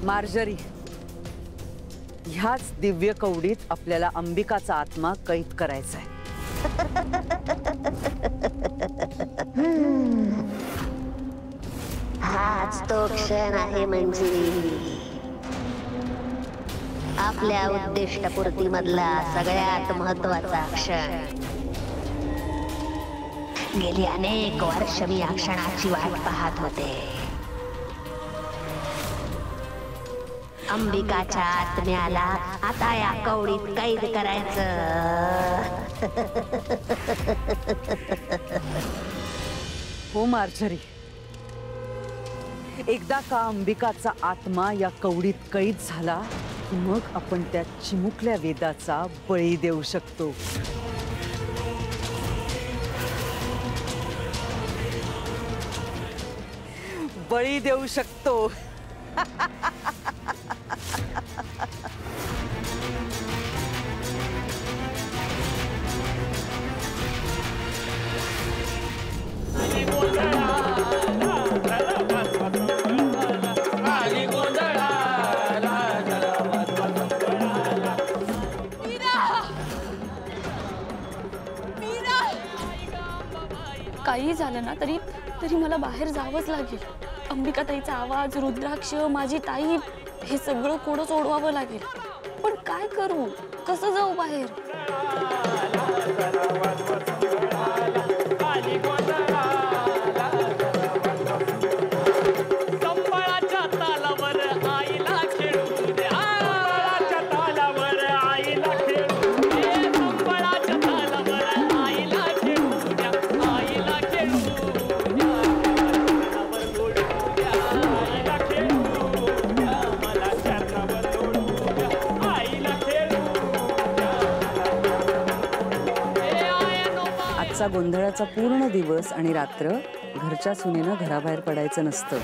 Marjorie, ह्याच दिव्य कवडीत आपल्याला अंबिकाचा आत्मा कैद करायचा आहे. हाच तो क्षण आहे मंजिरी. आपल्या उद्दिष्टपूर्ती मधला सगळ्यात महत्वाचा क्षण. गेली अनेक वर्ष मी या क्षणाची वाट पाहत होते. अंबिकाच्या आत्म्याला आता या कवडीत कैद करायचं. हो मार्जरी, एकदा का अंबिकाचा आत्मा या कवडीत कैद झाला की मग आपण त्या चिमुकल्या वेदाचा बळी देऊ शकतो. बळी देऊ शकतो. काही झालं ना तरी मला बाहेर जावंच लागेल. अंबिका ताईचा आवाज, रुद्राक्ष, माझी ताई, हे सगळं कोडं सोडवावं लागेल. पण काय करू, कसं जाऊ बाहेर? आजचा गोंधळाचा पूर्ण दिवस आणि रात्र घरच्या सुनेनं घराबाहेर पडायचं नसतं.